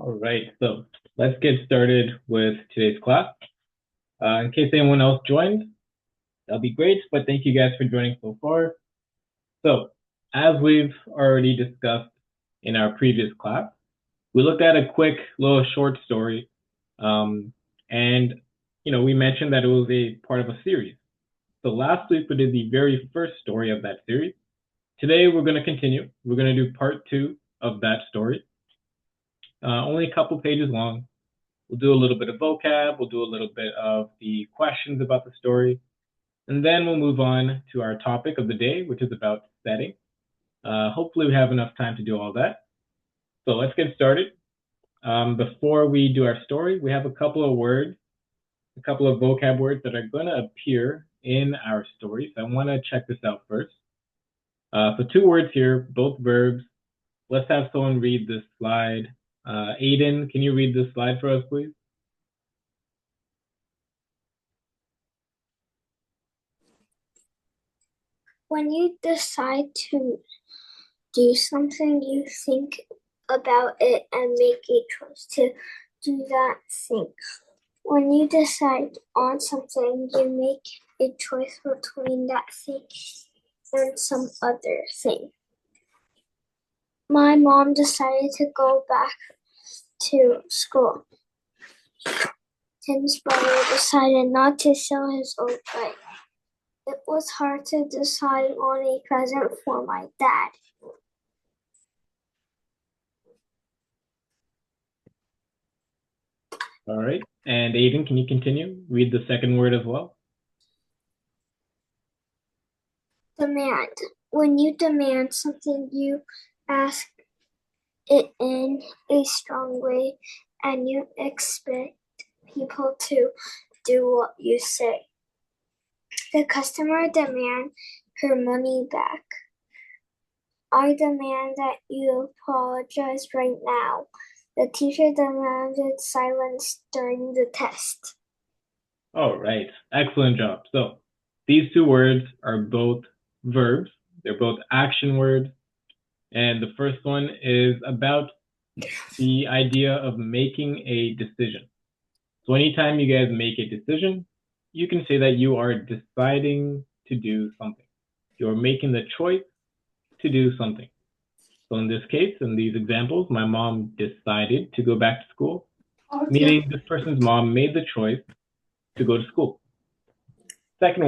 All right, so let's get started with today's class. In case anyone else joined, that'll be great, but thank you guys for joining so far. So, as we've already discussed in our previous class, we looked at a quick little short story, and we mentioned that it was a part of a series. So last week we did the very first story of that series. Today we're going to continue. We're going to do part 2 of that story. Only a couple pages long. We'll do a little bit of vocab. We'll do a little bit of the questions about the story. And then we'll move on to our topic of the day, which is about setting. Hopefully we have enough time to do all that. So let's get started. Before we do our story, we have a couple of words, a couple of vocab words that are going to appear in our story. So I want to check this out first. So 2 words here, both verbs. Let's have someone read this slide. Aiden, can you read this slide for us, please? When you decide to do something, you think about it and make a choice to do that thing. When you decide on something, you make a choice between that thing and some other thing. My mom decided to go back to school. Tim's brother decided not to sell his old bike. It was hard to decide on a present for my dad. All right. And Aiden, can you continue? Read the second word as well. Demand. When you demand something, you ask it in a strong way and you expect people to do what you say. The customer demands her money back. I demand that you apologize right now. The teacher demanded silence during the test. All right. Excellent job. So these 2 words are both verbs. They're both action words. And the first one is about the idea of making a decision. So anytime you guys make a decision, you can say that you are deciding to do something. You're making the choice to do something. So in this case, in these examples, my mom decided to go back to school, meaning this person's mom made the choice to go to school. Second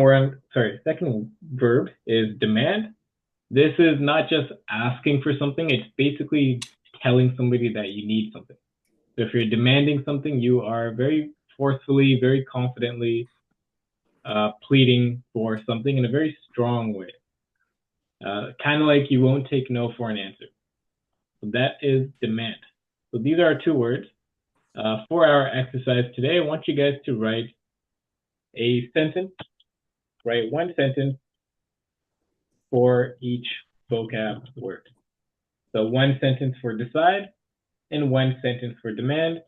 verb is demand. This is not just asking for something, it's basically telling somebody that you need something. So if you're demanding something, you are very forcefully, very confidently pleading for something in a very strong way. Kind of like you won't take no for an answer. So that is demand. So these are our 2 words. For our exercise today, I want you guys to write a sentence, write 1 sentence for each vocab word. So 1 sentence for decide and 1 sentence for demand.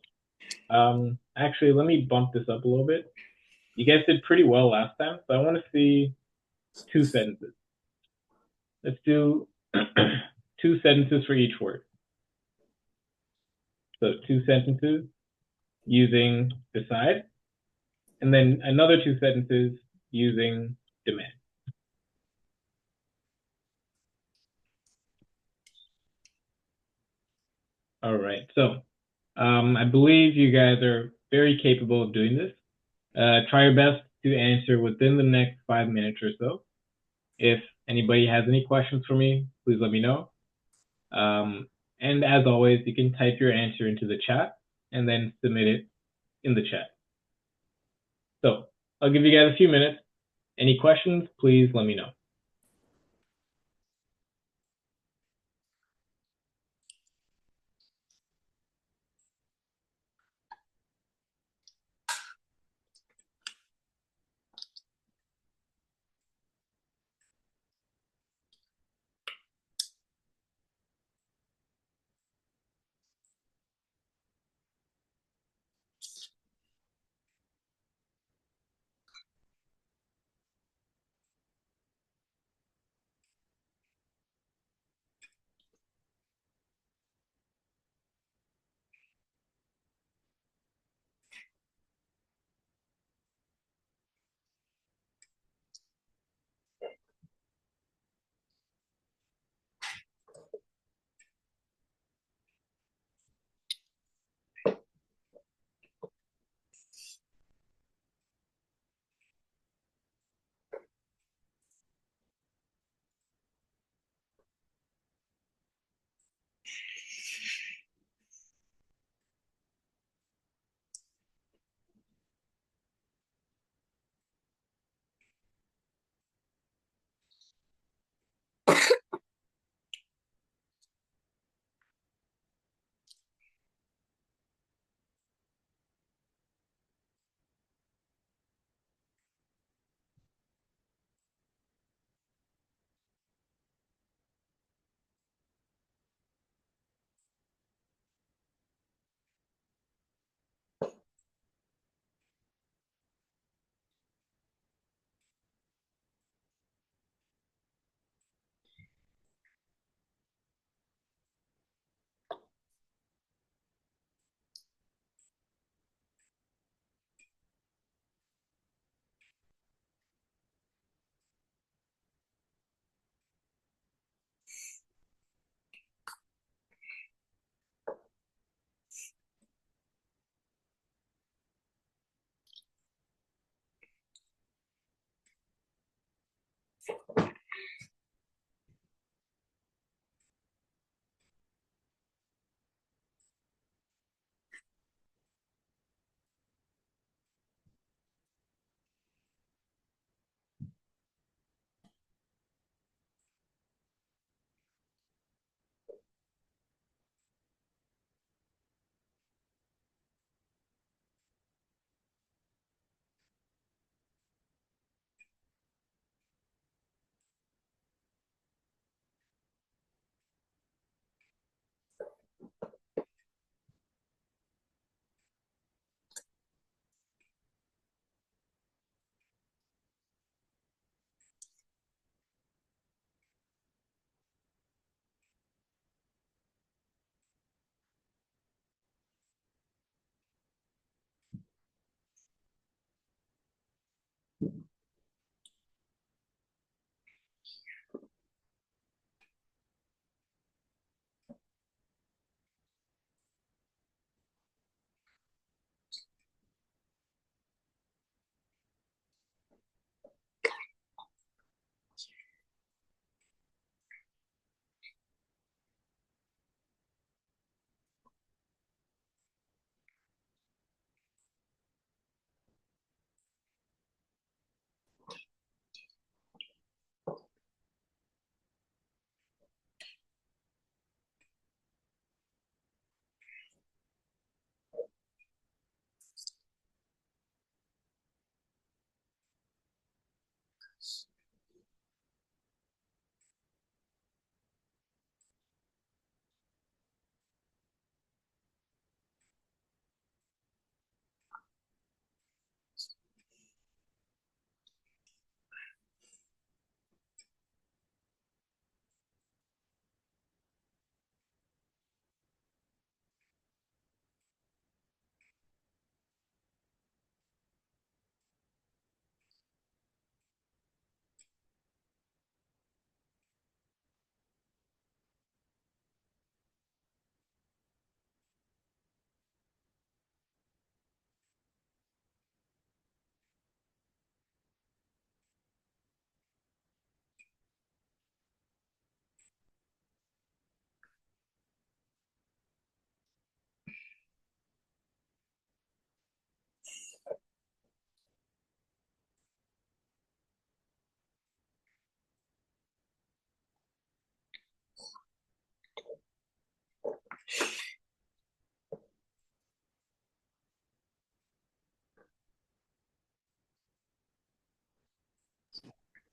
Actually, let me bump this up a little bit. You guys did pretty well last time, so I want to see 2 sentences. Let's do 2 sentences for each word. So 2 sentences using decide, and then another 2 sentences using demand. All right, so I believe you guys are very capable of doing this. Try your best to answer within the next 5 minutes or so. If anybody has any questions for me, please let me know. And as always, you can type your answer into the chat and then submit it in the chat. So I'll give you guys a few minutes. Any questions, please let me know.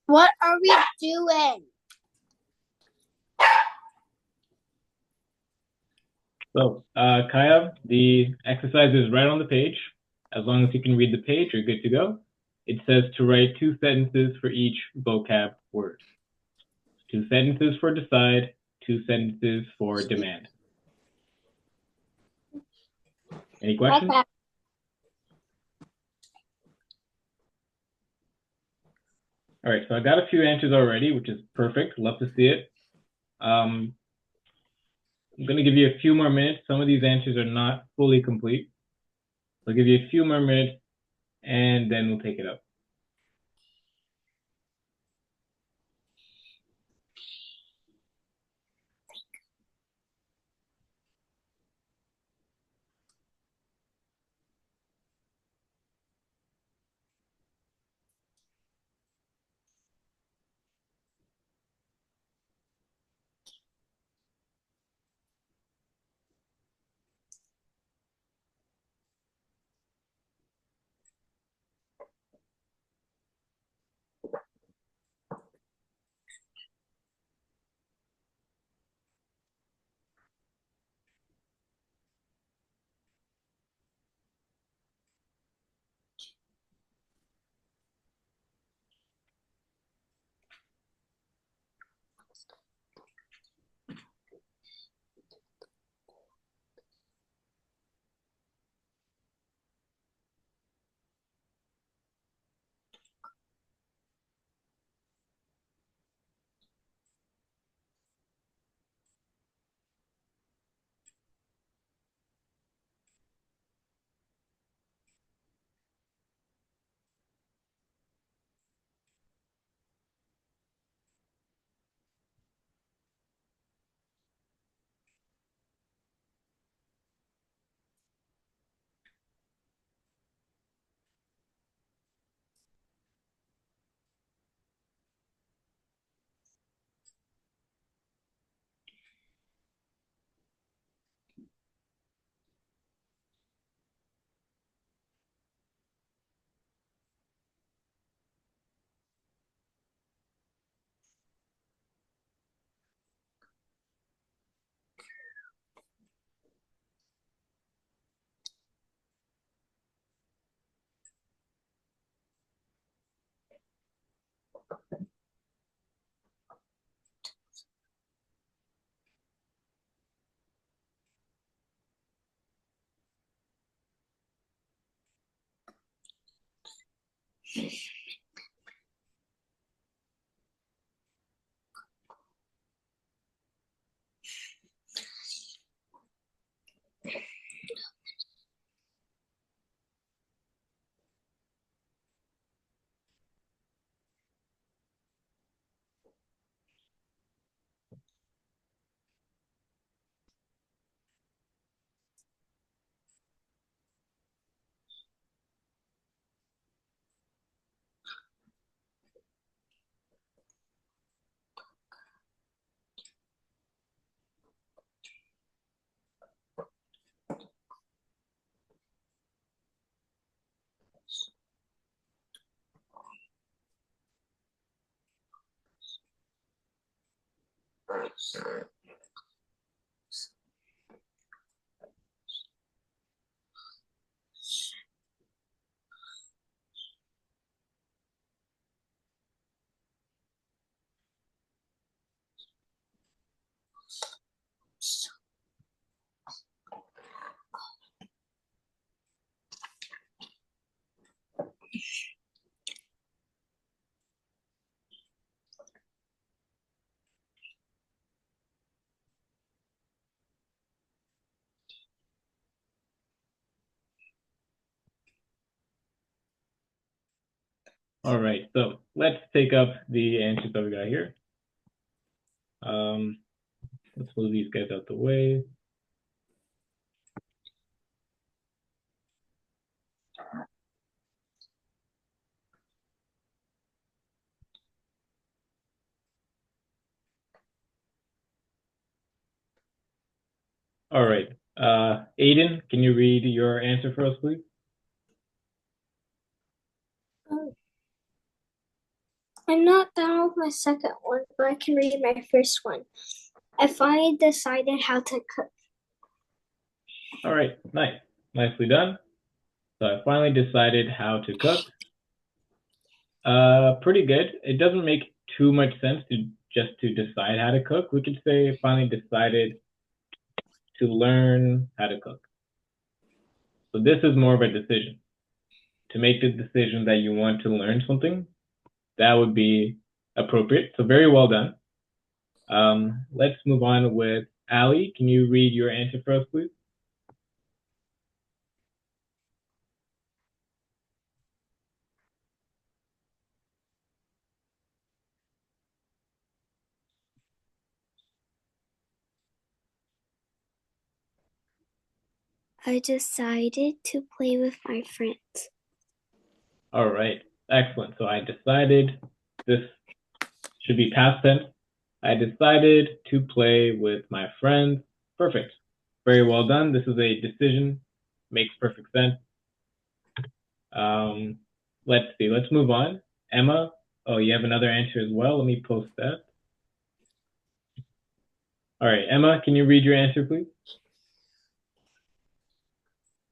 What are we doing? So, Kaya, the exercise is right on the page. As long as you can read the page, you're good to go. It says to write 2 sentences for each vocab word. 2 sentences for decide, 2 sentences for demand. Any questions? Okay. All right, so I got a few answers already, which is perfect. Love to see it. I'm going to give you a few more minutes. Some of these answers are not fully complete. I'll give you a few more minutes, and then we'll take it up. All right, so let's take up the answers that we got here. Let's move these guys out the way. All right, Aiden, can you read your answer for us, please? I'm not done with my second one, but I can read my first one. I finally decided how to cook. All right, nice. Nicely done. So I finally decided how to cook. Pretty good. It doesn't make too much sense to just to decide how to cook. We could say finally decided to learn how to cook. So this is more of a decision. To make the decision that you want to learn something, that would be appropriate. So very well done. Let's move on with Ali. Can you read your answer for us, please? I decided to play with my friends. All right, excellent. So I decided, this should be past tense. I decided to play with my friends. Perfect. Very well done. This is a decision. Makes perfect sense. Let's see. Let's move on. Emma, oh, you have another answer as well. Let me post that. All right, Emma, can you read your answer, please?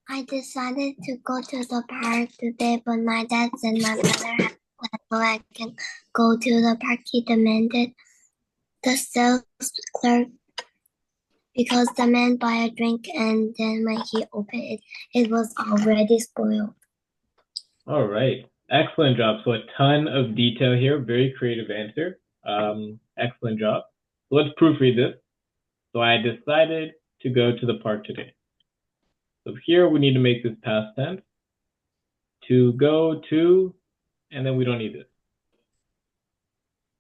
I decided to go to the park today, but my dad said my brother had plans, so I can go to the park. He demanded the sales clerk because the man buy a drink, and then when he opened it, it was already spoiled. All right, excellent job. So a ton of detail here. Very creative answer. Excellent job. So let's proofread this. So I decided to go to the park today. So here we need to make this past tense. To go to, and then we don't need this.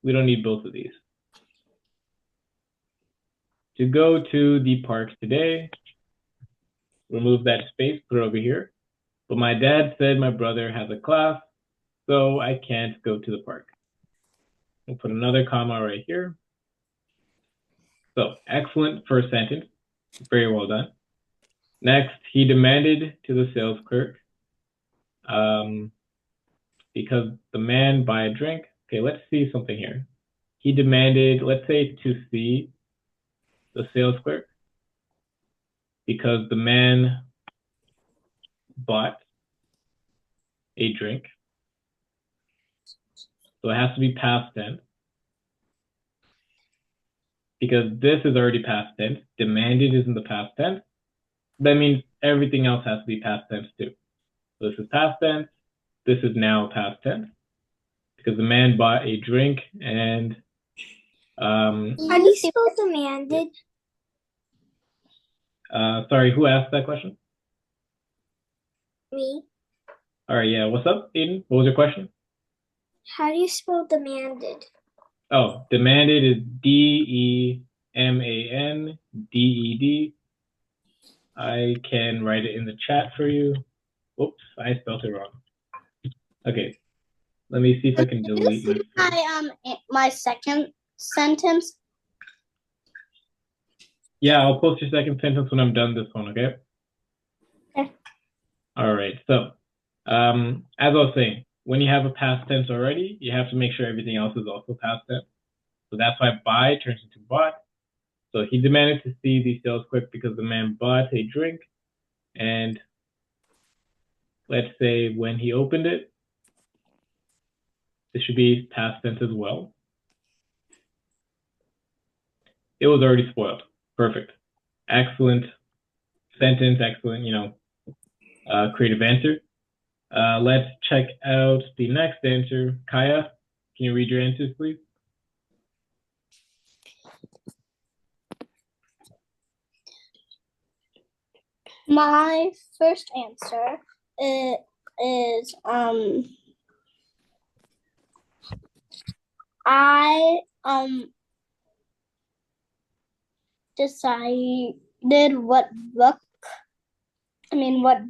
We don't need both of these. To go to the park today, remove that space, put it over here. But my dad said my brother has a class, so I can't go to the park. We'll put another comma right here. So excellent first sentence. Very well done. Next, he demanded to the sales clerk, because the man buy a drink. Okay, let's see something here. He demanded, let's say, to see the sales clerk because the man bought a drink. So it has to be past tense because this is already past tense. Demanded is in the past tense. That means everything else has to be past tense too. So this is past tense. This is now past tense because the man bought a drink and How do you spell demanded? Sorry, who asked that question? Me. All right, yeah. What's up, Aiden? What was your question? How do you spell demanded? Oh, demanded is DEMANDED. I can write it in the chat for you. Oops, I spelled it wrong. Okay, let me see if I can delete my second sentence. Yeah, I'll post your second sentence when I'm done this one, okay? Okay. All right, so as I was saying, when you have a past tense already, you have to make sure everything else is also past tense. So that's why buy turns into bought. So he demanded to see the sales clerk because the man bought a drink. And let's say when he opened it, this should be past tense as well. It was already spoiled. Perfect. Excellent sentence, excellent, creative answer. Let's check out the next answer. Kaya, can you read your answers, please? My first answer is I decided what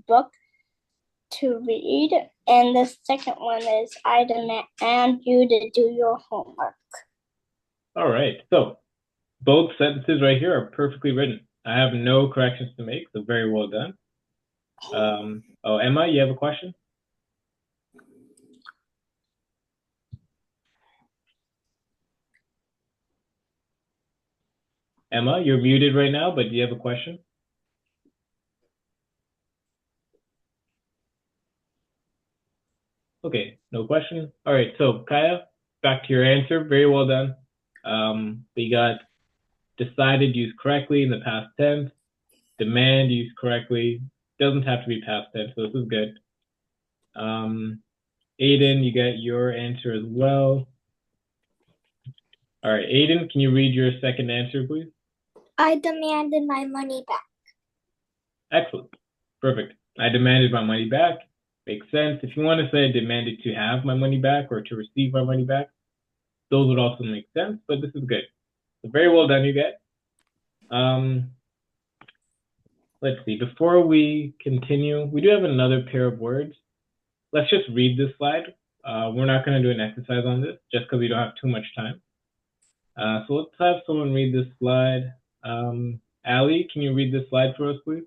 book to read, and the second one is I demand you to do your homework. All right, so both sentences right here are perfectly written. I have no corrections to make, so very well done. Oh, Emma, you have a question? Emma, you're muted right now, but do you have a question? Okay, no question. All right, so Kaya, back to your answer. Very well done. We got decided used correctly in the past tense. Demand used correctly. Doesn't have to be past tense, so this is good. Aiden, you got your answer as well. All right, Aiden, can you read your second answer, please? I demanded my money back. Excellent. Perfect. I demanded my money back. Makes sense. If you want to say I demanded to have my money back or to receive my money back, those would also make sense, but this is good. So very well done, you guys. Let's see. Before we continue, we do have another pair of words. Let's just read this slide. We're not going to do an exercise on this just because we don't have too much time. So let's have someone read this slide. Ali, can you read this slide for us, please?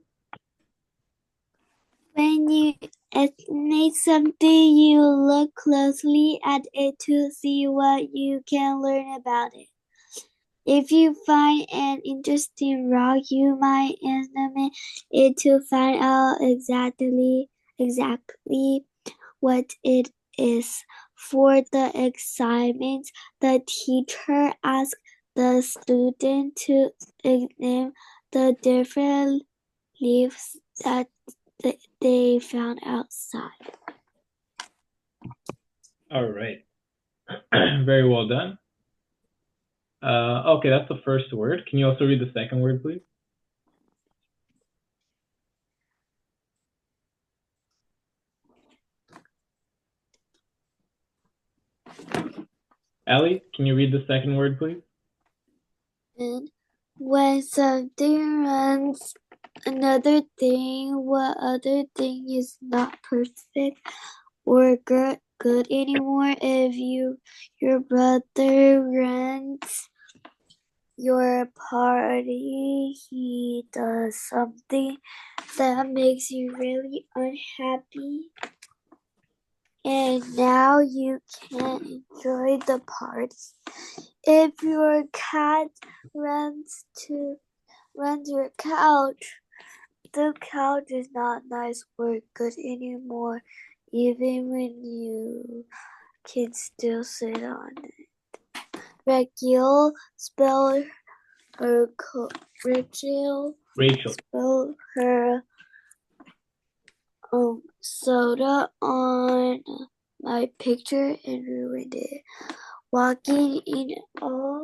When you estimate something, you look closely at it to see what you can learn about it. If you find an interesting rock, you might examine it to find out exactly what it is. For the excitement, the teacher asks the student to examine the different leaves that they found outside. All right. Very well done. Okay, that's the first word. Can you also read the second word, please? Ali, can you read the second word, please? And when something runs another thing, what other thing is not perfect or good anymore? If your brother runs your party, he does something that makes you really unhappy, and now you can't enjoy the party. If your cat runs your couch, the couch is not nice or good anymore, even when you can still sit on it. Rachel spelled her soda on my picture and ruined it. Walking in all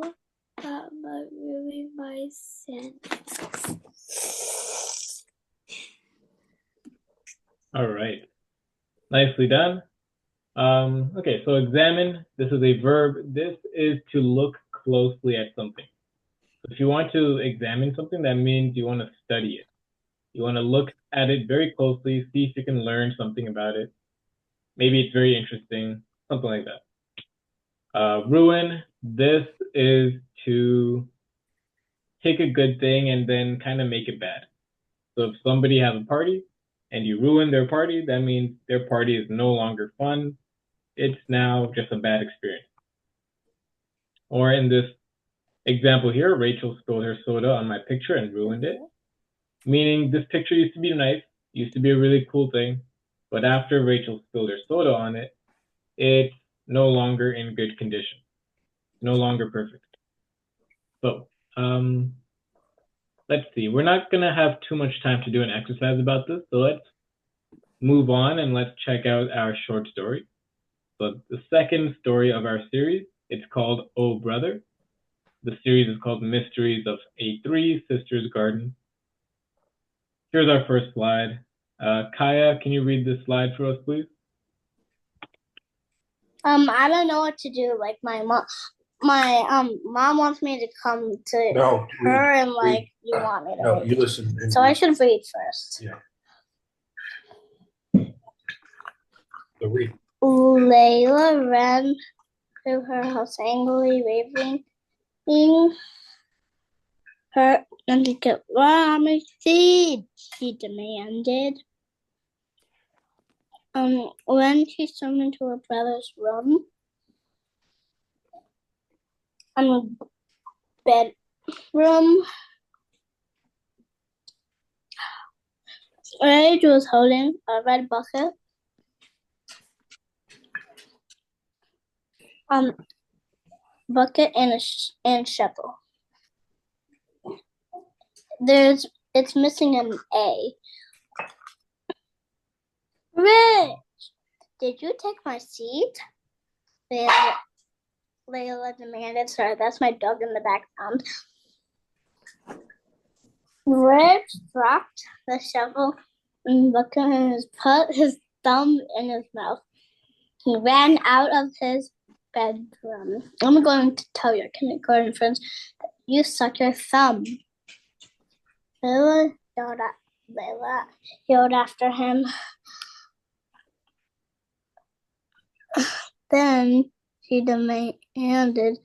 that might ruin my sentence. All right. Nicely done. Okay, so examine. This is a verb. This is to look closely at something. So if you want to examine something, that means you want to study it. You want to look at it very closely, see if you can learn something about it. Maybe it's very interesting, something like that. Ruin. This is to take a good thing and then kind of make it bad. So if somebody has a party and you ruin their party, that means their party is no longer fun. It's now just a bad experience. Or in this example here, Rachel spilled her soda on my picture and ruined it. Meaning this picture used to be nice, used to be a really cool thing, but after Rachel spilled her soda on it, it's no longer in good condition, no longer perfect. So, let's see. We're not gonna have too much time to do an exercise about this, so let's move on and let's check out our short story. So the second story of our series, it's called Oh Brother. The series is called Mysteries of A3 Sisters Garden. Here's our first slide. Kaya, can you read this slide for us, please? I don't know what to do. Like my mom wants me to come to her and like you want me to. No, you listen. So I should read first. Yeah. So read. Layla ran to her house angrily, waving her and to get ramen seed, she demanded. When she stormed into her brother's room and room. Rage was holding a red bucket. Bucket and shovel. It's missing an A. Rich, did you take my seat? Layla demanded. Sorry, that's my dog in the background. Rich dropped the shovel and bucket and put his thumb in his mouth. He ran out of his bedroom. I'm going to tell your kindergarten friends that you suck your thumb. Layla yelled after him. Then she demanded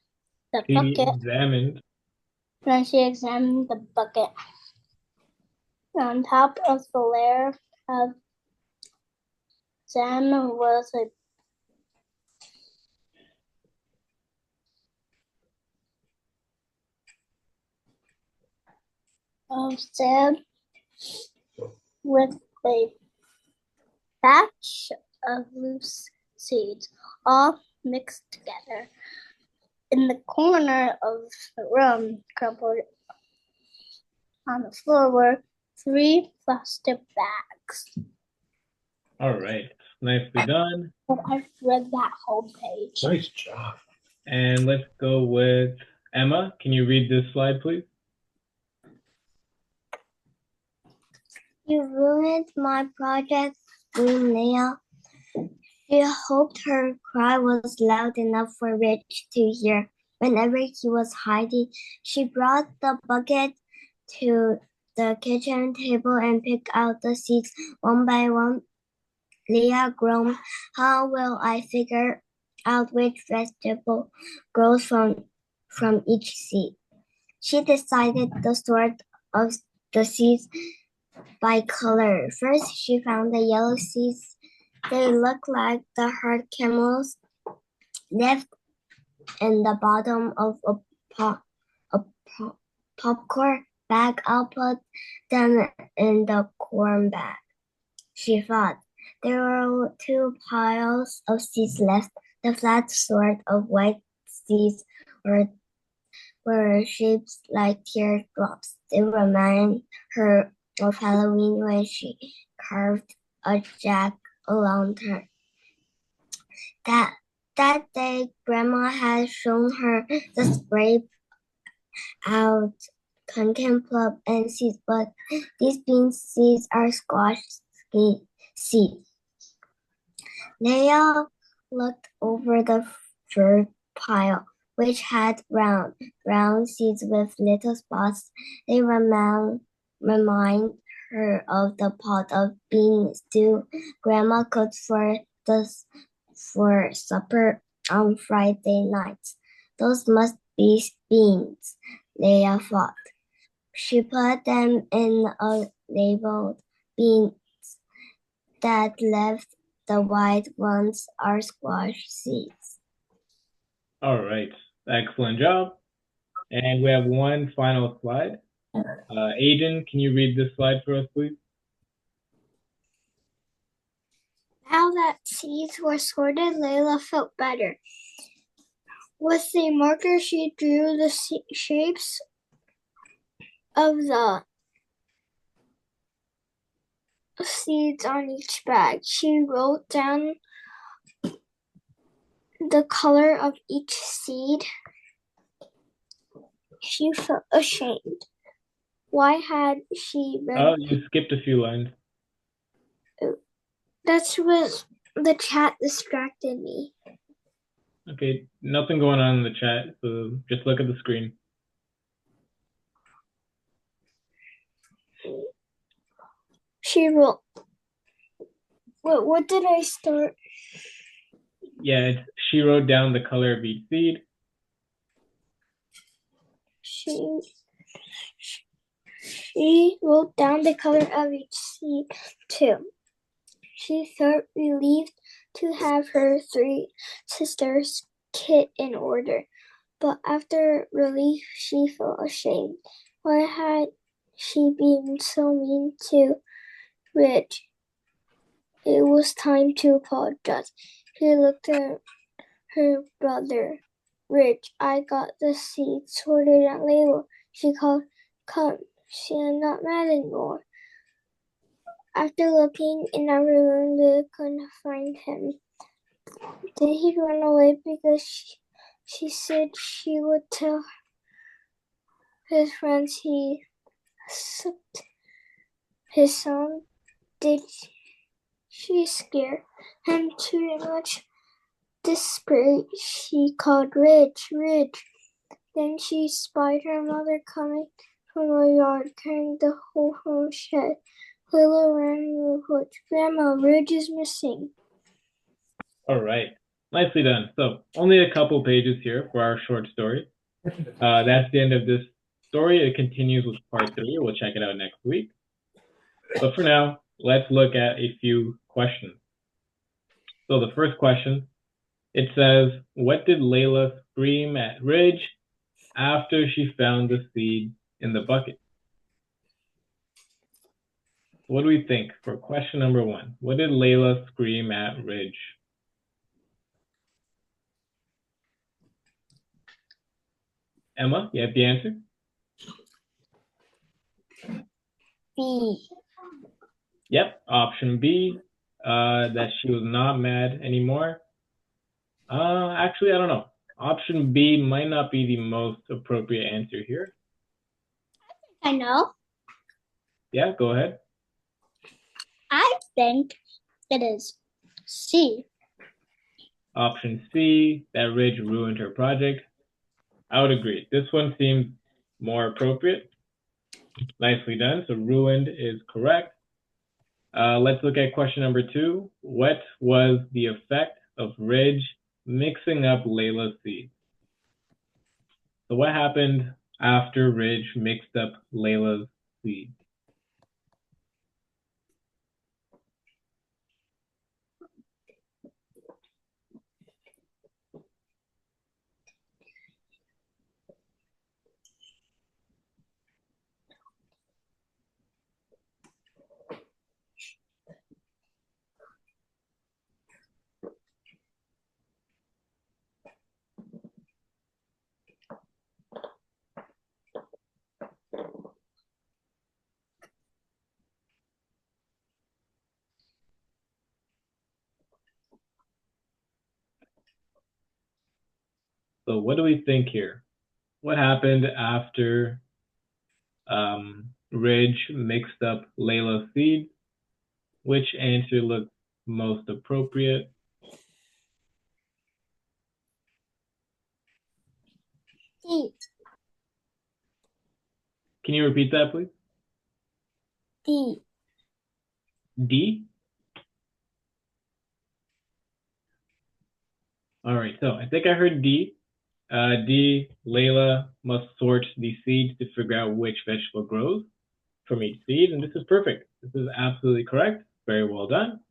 the bucket. Then she examined the bucket. On top of the layer of sand was a sand with a batch of loose seeds, all mixed together. In the corner of the room, crumpled on the floor, were 3 plastic bags. All right, nicely done. I've read that whole page. Nice job. And let's go with Emma. Can you read this slide, please? You ruined my project, screamed Leah. She hoped her cry was loud enough for Rich to hear. Whenever he was hiding, she brought the bucket to the kitchen table and picked out the seeds one by one. Leah groaned, "How will I figure out which vegetable grows from each seed?" She decided the sort of the seeds by color. First, she found the yellow seeds. They looked like the hard camels left in the bottom of a popcorn bag. I'll put them in the corn bag, she thought. There were 2 piles of seeds left. The flat sort of white seeds were shaped like teardrops. They remind her of Halloween when she carved a jack around her. That day, Grandma had shown her the scrape out pumpkin plum and seeds, but these bean seeds are squash seeds. Leah looked over the third pile, which had round brown seeds with little spots. They remind her of the pot of bean stew Grandma cooked for supper on Friday nights. Those must be beans, Leah thought. She put them in a labeled beans that left the white ones are squash seeds. All right, excellent job. And we have one final slide. Aiden, can you read this slide for us, please? Now that seeds were sorted, Layla felt better. With a marker, she drew the shapes of the seeds on each bag. She wrote down the color of each seed. She felt ashamed. Why had she been... Oh, you skipped a few lines. That's what the chat distracted me. Okay, nothing going on in the chat, so just look at the screen. She wrote... What did I start? Yeah, she wrote down the color of each seed. She wrote down the color of each seed, too. She felt relieved to have her 3 sisters' kit in order. but after relief, she felt ashamed. Why had she been so mean to Ridge? It was time to apologize. She looked at her brother. Ridge, I got the seed sorted and labeled. She called, come, she is not mad anymore. After looking in every room, they couldn't find him. Did he run away because she said she would tell his friends he sucked his son? Did she scare him too much? Desperate, she called Ridge, Ridge. Then she spied her mother coming from the yard, carrying the whole home shed. Layla ran in the woods. Grandma, Ridge is missing. All right. Nicely done. So only a couple pages here for our short story. That's the end of this story. It continues with part 3. We'll check it out next week. But for now, let's look at a few questions. So the first question, it says, what did Layla scream at Ridge after she found the seed in the bucket? What do we think for question number 1? What did Layla scream at Ridge? Emma, you have the answer? B. Yep, option B, that she was not mad anymore. Actually, I don't know. Option B might not be the most appropriate answer here. I know. Yeah, go ahead. I think it is C. Option C, that Ridge ruined her project. I would agree. This one seems more appropriate. Nicely done. So ruined is correct. Let's look at question number 2. What was the effect of Ridge mixing up Layla's seeds? So what happened after Ridge mixed up Layla's seeds? So what do we think here? What happened after Ridge mixed up Layla's seeds? Which answer looks most appropriate? D. Can you repeat that, please? D. D? All right, so I think I heard D. D, Layla must sort the seeds to figure out which vegetable grows from each seed, and this is perfect. This is absolutely correct. Very well done.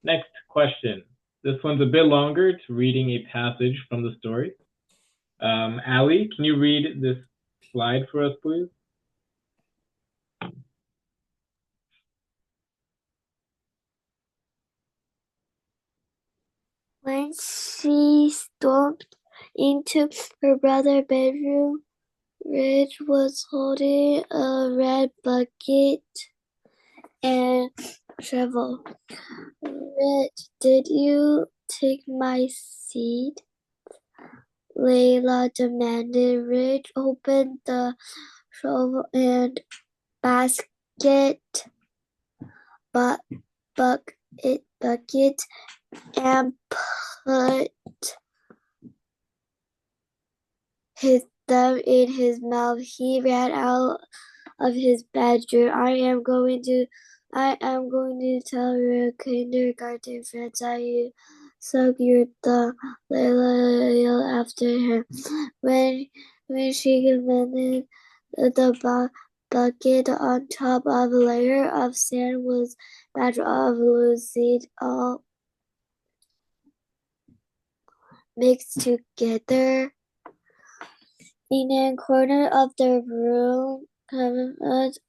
Next question. This one's a bit longer. It's reading a passage from the story. Allie, can you read this slide for us, please? When she stormed into her brother's bedroom, Ridge was holding a red bucket and shovel. Ridge, did you take my seed? Layla demanded. Ridge opened the shovel and basket, bucket and put his thumb in his mouth. He ran out of his bedroom. I am going to tell your kindergarten friends that you suck your thumb. Layla yelled after him. When she landed, the bucket on top of a layer of sand was batch of loose seed all mixed together. In a corner of the room,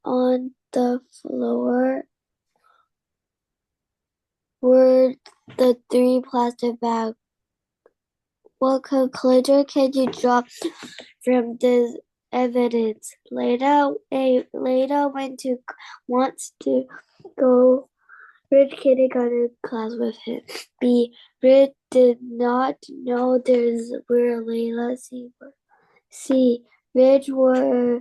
on the floor were the three plastic bags. What conclusion can you draw from this evidence? Leda wants to go Rich kindergarten class with him. B. Rich did not know theirs were Layla Seymour. C. Rich was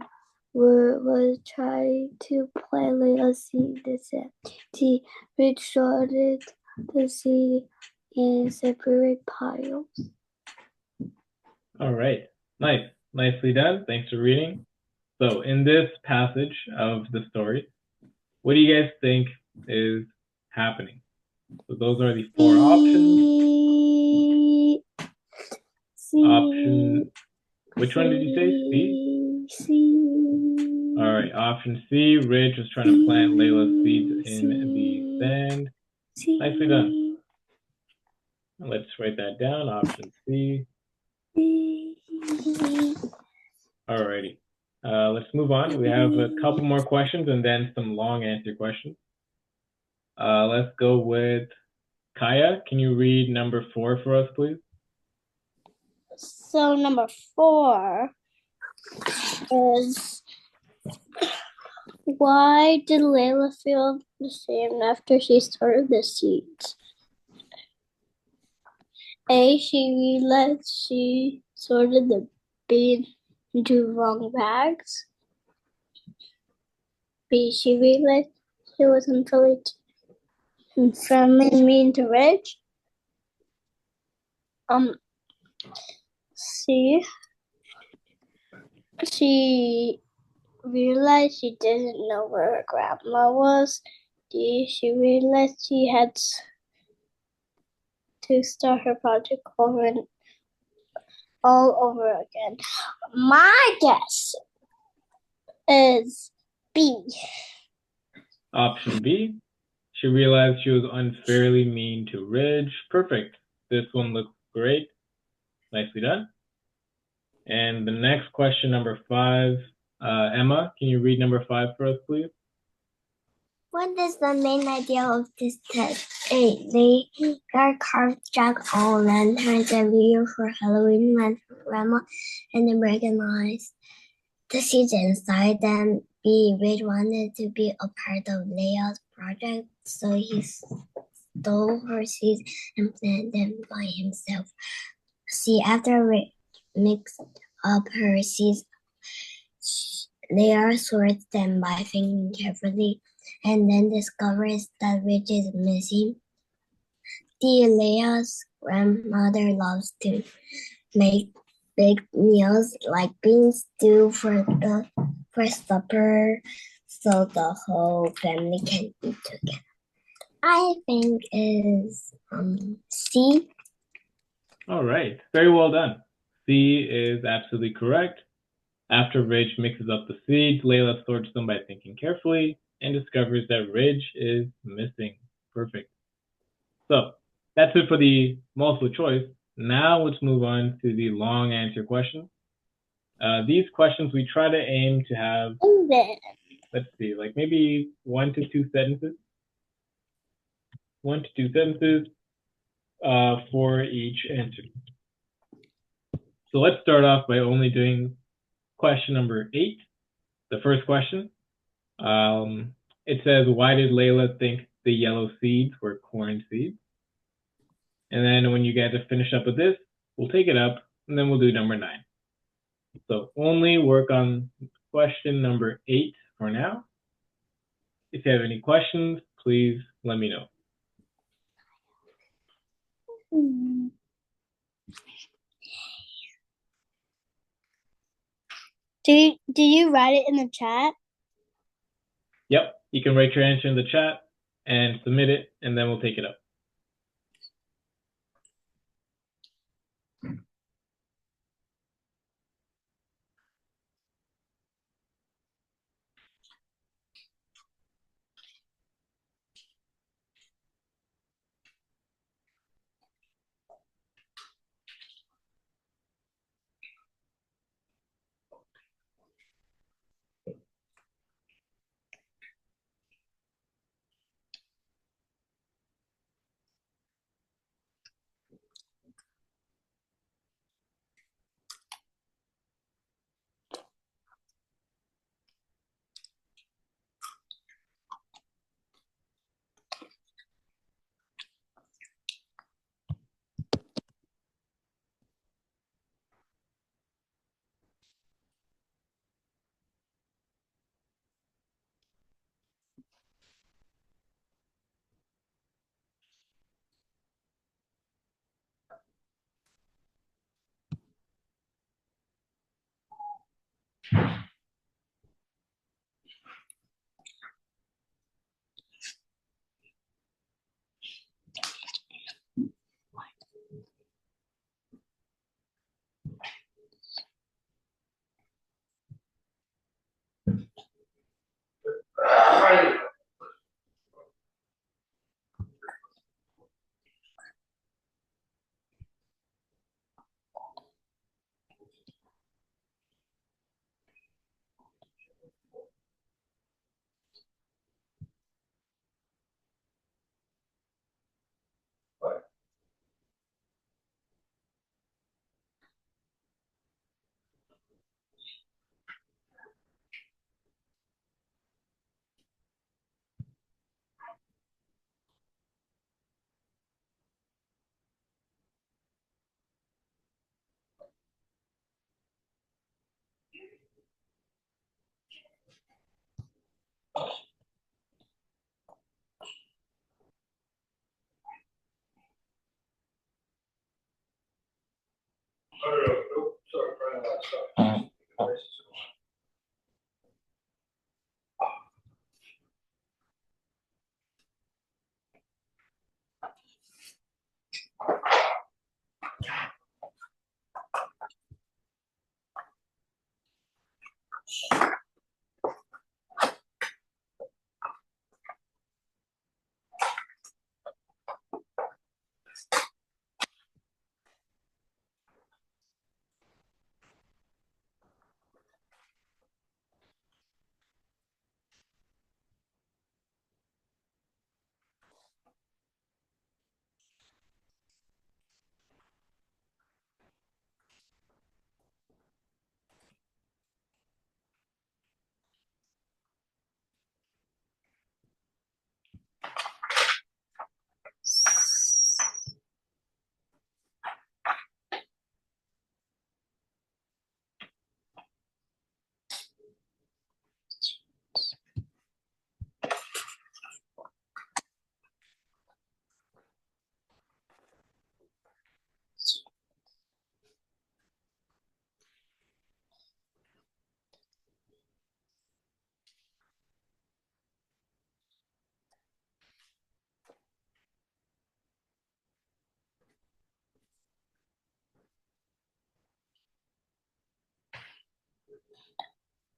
trying to play Layla seed the set. D. Rich sorted the seed in separate piles. All right. Nice. Nicely done. Thanks for reading. So in this passage of the story, what do you guys think is happening? So those are the four options. C. Option, which one did you say? C? C. All right, option C, Rich was trying to plant Layla's seeds in the sand. Nicely done. Let's write that down, option C. Alrighty. Let's move on. We have a couple more questions and then some long answer questions. Let's go with Kaya. Can you read number 4 for us, please? So number 4 is, why did Layla feel the same after she sorted the seeds? A. She realized she sorted the beans into wrong bags. B. She realized she was unfairly mean to Rich. C. She realized she didn't know where her grandma was. D. She realized she had to start her project all over again. My guess is B. Option B. She realized she was unfairly mean to Ridge. Perfect. This one looks great. Nicely done. And the next question, number 5. Emma, can you read number 5 for us, please? What is the main idea of this test? A. They got carved jack-o'-lanterns every year for Halloween when Grandma and the organized the seeds inside them. B. Rich wanted to be a part of Leia's project, so he stole her seeds and planted them by himself. C. After Rich mixed up her seeds, Leia sorts them by thinking carefully and then discovers that Rich is missing. D. Leia's grandmother loves to make big meals like bean stew for supper, so the whole family can eat together. I think is C. All right, very well done. C is absolutely correct. After Ridge mixes up the seeds, Layla sorts them by thinking carefully and discovers that Ridge is missing. Perfect. So that's it for the multiple choice. Now let's move on to the long answer questions. These questions we try to aim to have, let's see, like maybe 1 to 2 sentences. 1 to 2 sentences for each answer. So let's start off by only doing question number 8. The first question. It says, why did Layla think the yellow seeds were corn seeds? And then when you guys are finished up with this, we'll take it up and then we'll do number 9. So only work on question number 8 for now. If you have any questions, please let me know. Do you write it in the chat? Yep, you can write your answer in the chat and submit it, and then we'll take it up.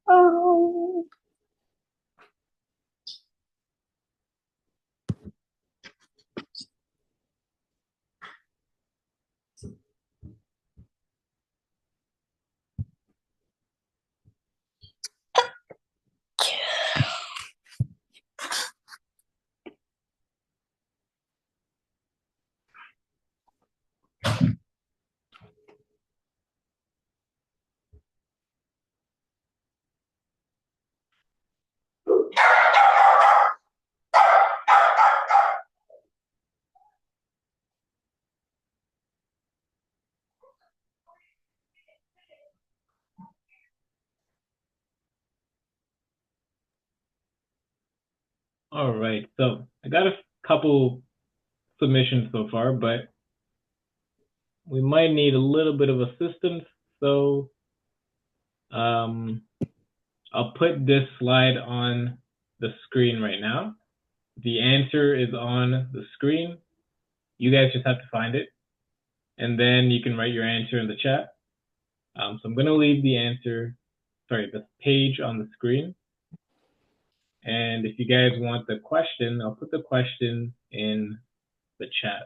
Oh. All right, so I got a couple submissions so far, but we might need a little bit of assistance. So I'll put this slide on the screen right now. The answer is on the screen. You guys just have to find it, and then you can write your answer in the chat. So I'm going to leave the page on the screen. And if you guys want the question, I'll put the question in the chat.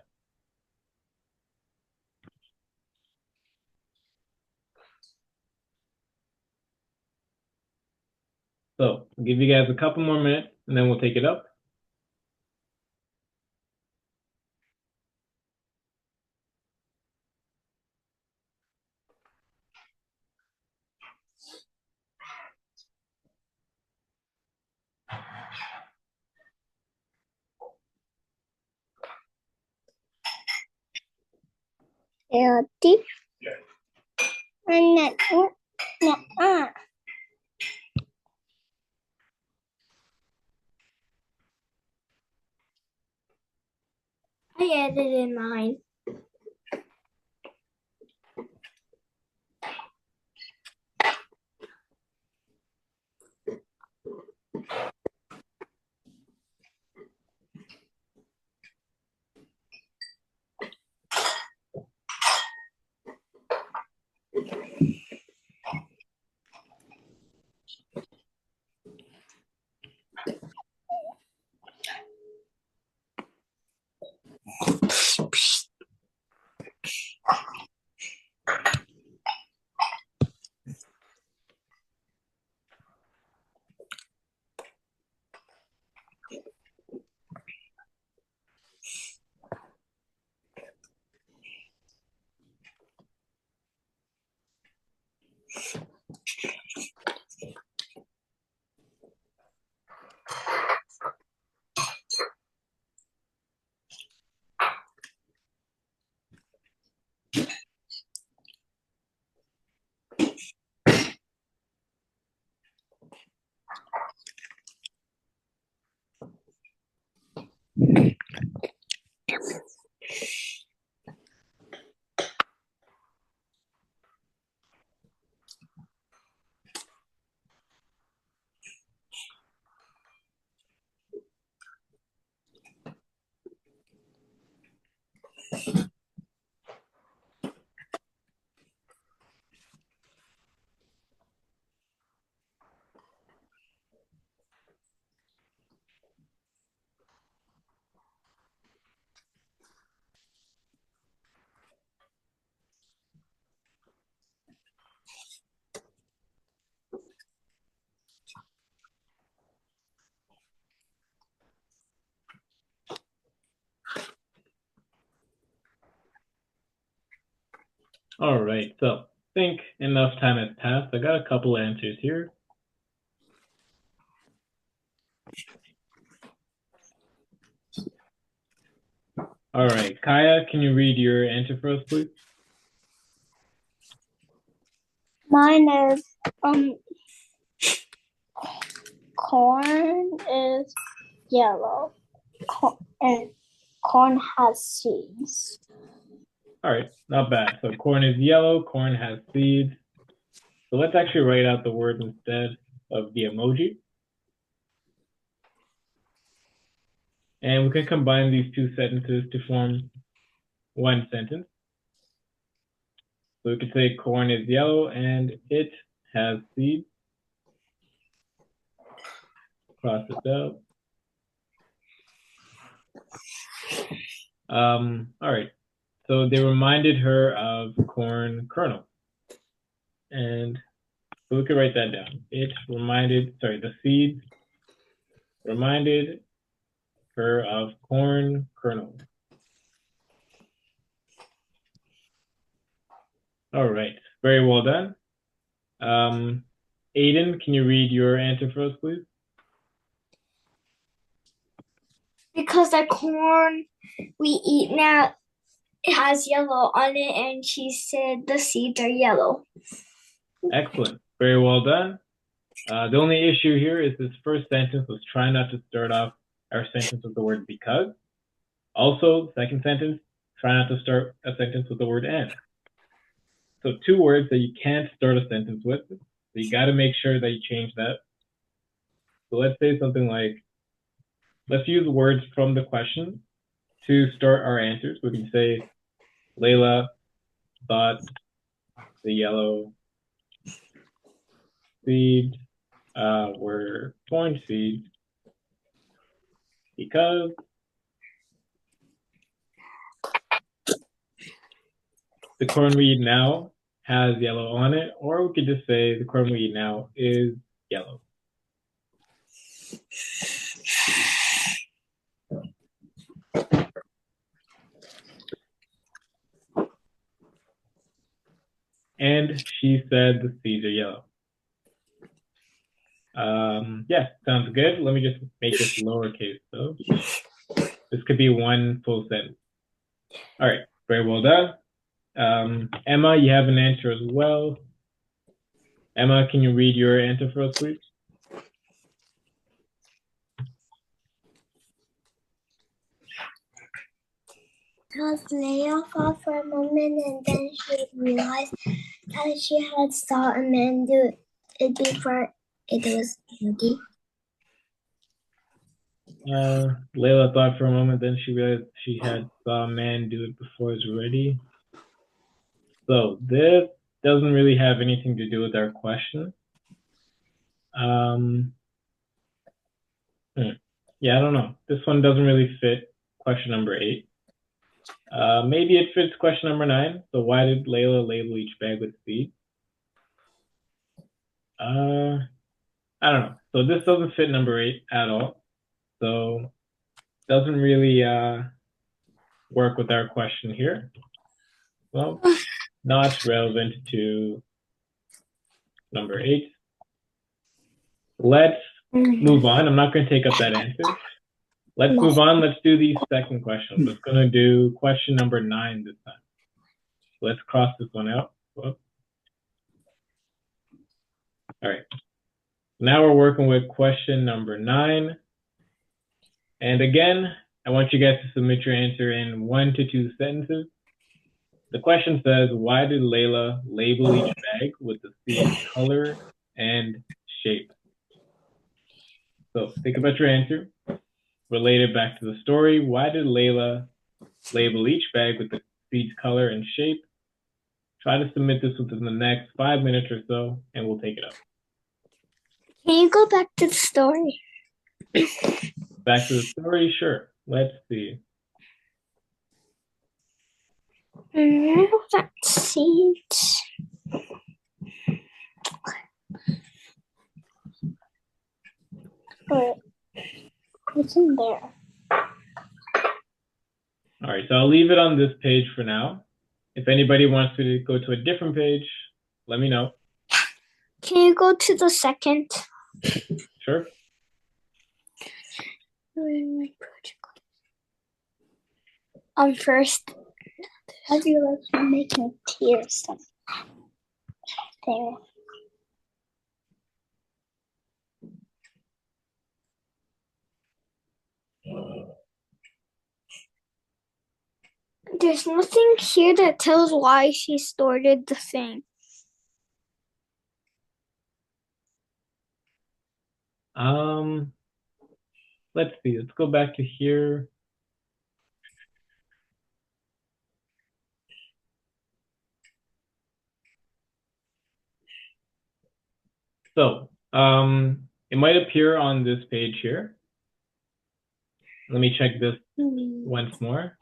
So I'll give you guys a couple more minutes, and then we'll take it up. Healthy. And I edited mine. All right, so I think enough time has passed. I got a couple answers here. All right, Kaya, can you read your answer for us, please? mine is corn is yellow. And corn has seeds. All right, not bad. So corn is yellow, corn has seeds. So let's actually write out the words instead of the emoji. And we can combine these two sentences to form one sentence. So we could say corn is yellow and it has seeds. Cross it out. All right. So they reminded her of corn kernel. And so we could write that down. The seeds reminded her of corn kernel. All right. Very well done. Aiden, can you read your answer for us, please? Because the corn we eat now it has yellow on it, and she said the seeds are yellow. Excellent. Very well done. The only issue here is this first sentence was try not to start off our sentence with the word because. Also, second sentence, try not to start a sentence with the word and. So 2 words that you can't start a sentence with. So you got to make sure that you change that. So let's say something like, let's use words from the question to start our answers. We can say, Layla thought the yellow seeds were corn seeds because the corn we eat now has yellow on it, or we could just say the corn we eat now is yellow. And she said the seeds are yellow. Yeah, sounds good. Let me just make this lowercase though. This could be one full sentence. All right, very well done. Emma, you have an answer as well. Emma, can you read your answer for us, please? Because Leia thought for a moment, and then she realized that she had saw a man do it before it was ready. Layla thought for a moment, then she realized she had saw a man do it before it was ready. So this doesn't really have anything to do with our question. Yeah, I don't know. This one doesn't really fit question number 8. Maybe it fits question number 9. So why did Layla label each bag with seed? I don't know. So this doesn't fit number 8 at all. So doesn't really work with our question here. Well, not relevant to number 8. Let's move on. I'm not going to take up that answer. Let's move on. Let's do the second question. Let's going to do question number 9 this time. Let's cross this one out. Whoops. All right. Now we're working with question number 9. And again, I want you guys to submit your answer in 1 to 2 sentences. The question says, why did Layla label each bag with the seed color and shape? So think about your answer. Relate it back to the story. Why did Layla label each bag with the seed's color and shape? Try to submit this within the next 5 minutes or so, and we'll take it up. Can you go back to the story? Back to the story? Sure. Let's see. That seeds. What's in there? All right, so I'll leave it on this page for now. If anybody wants to go to a different page, let me know. Can you go to the second? Sure. First, how do you like making tears? There. There's nothing here that tells why she started the thing. Let's see. Let's go back to here. So, it might appear on this page here. Let me check this once more.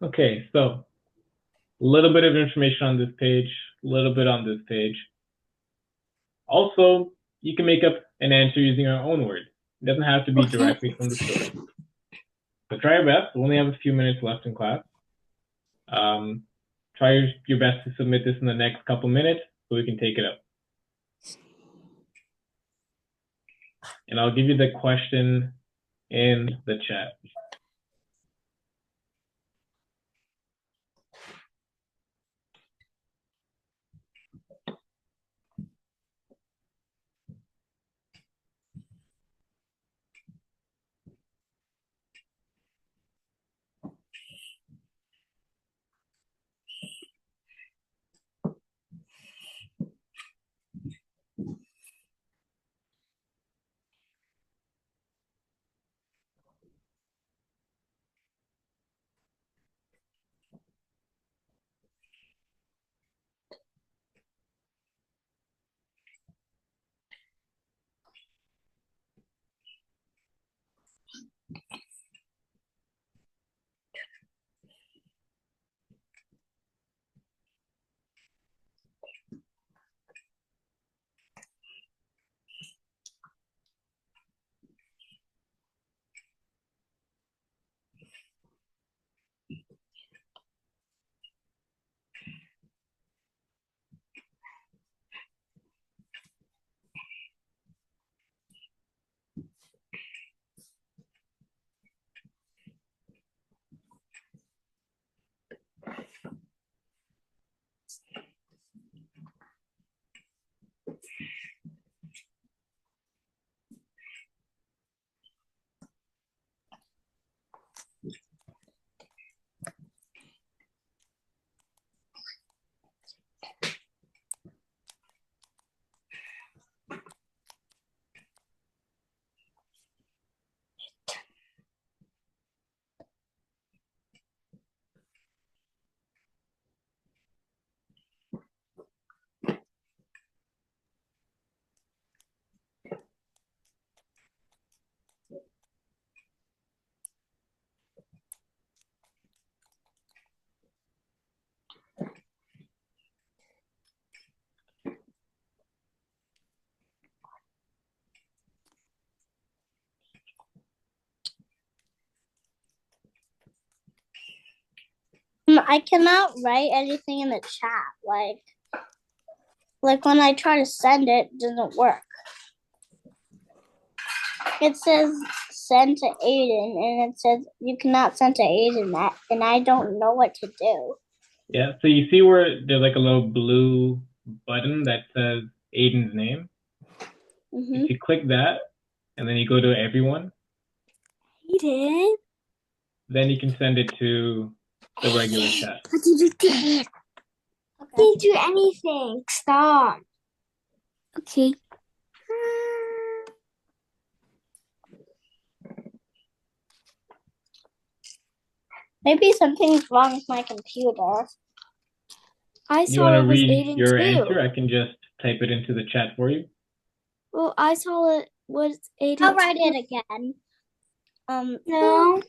Okay, so a little bit of information on this page, a little bit on this page. Also, you can make up an answer using your own word. It doesn't have to be directly from the story. So try your best. We only have a few minutes left in class. Try your best to submit this in the next couple minutes so we can take it up. And I'll give you the question in the chat. I cannot write anything in the chat. Like when I try to send it, it doesn't work. It says send to Aiden, and it says you cannot send to Aiden that, and I don't know what to do. Yeah, so you see where there's like a little blue button that says Aiden's name? If you click that, and then you go to everyone, Aiden, then you can send it to the regular chat. what did you do? I didn't do anything. Stop. Okay. Maybe something's wrong with my computer. I You saw want it to was read Aiden your too. answer? I can just type it into the chat for you. Well, I saw it was Aiden. I'll write it again. No.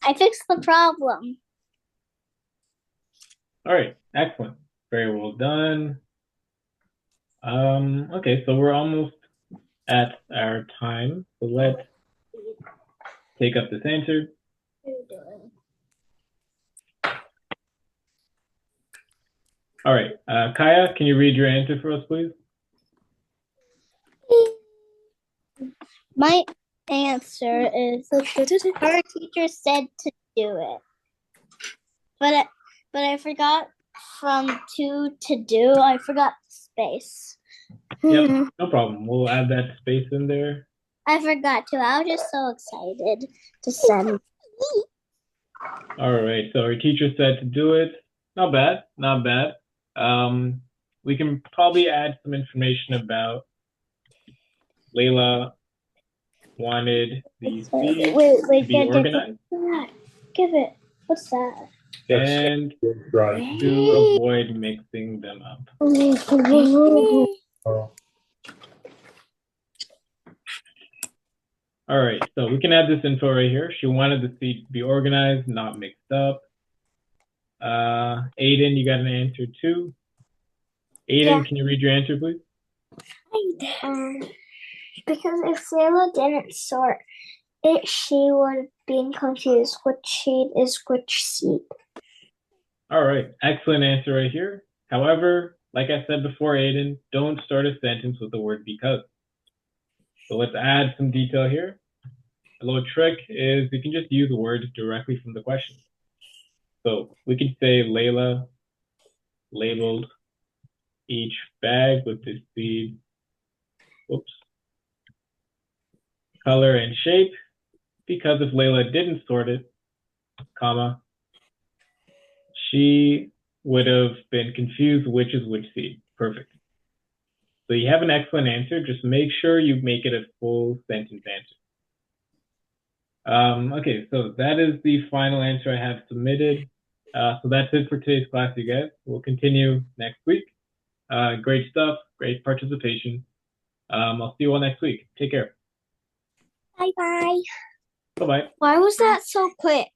I fixed the problem. All right, excellent. Very well done. Okay, so we're almost at our time. So let's take up this answer. All right, Kaya, can you read your answer for us, please? My answer is her teacher said to do it, but I forgot from to do. I forgot the space. Yep, no problem. We'll add that space in there. I forgot to. I was just so excited to send. All right, so our teacher said to do it. Not bad, not bad. We can probably add some information about Layla wanted the seed to be organized. Give it. What's that? And Right. to avoid mixing them up. Oh. All right, so we can add this info right here. She wanted the seed to be organized, not mixed up. Aiden, you got an answer too. Aiden, Can you read your answer, please? Because if Layla didn't sort it, she would have been confused which shade is which seed. All right, excellent answer right here. However, like I said before, Aiden, don't start a sentence with the word because. So let's add some detail here. A little trick is you can just use words directly from the question. So we could say Layla labeled each bag with the seed, color and shape, because if Layla didn't sort it, comma, she would have been confused which is which seed. Perfect. So you have an excellent answer. Just make sure you make it a full sentence answer. Okay, so that is the final answer I have submitted. So that's it for today's class, you guys. We'll continue next week. Great stuff, great participation. I'll see you all next week. Take care. Bye-bye. Bye-bye. Why was that so quick?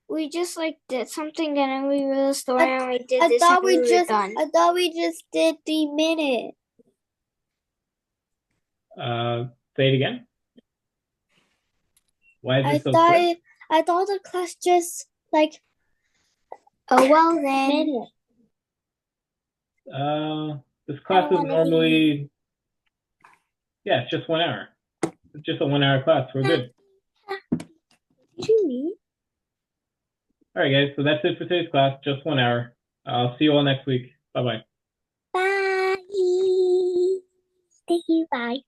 We just did something and then we read the story and we did this and we were done. I thought we just did 3 minutes. Say it again. Why is it so quick? I thought the class just Oh well then. This class is normally, it's just 1 hour. It's just a 1 hour class. We're good. All right, guys. So that's it for today's class. Just 1 hour. I'll see you all next week. Bye-bye. Bye. Thank you. Bye.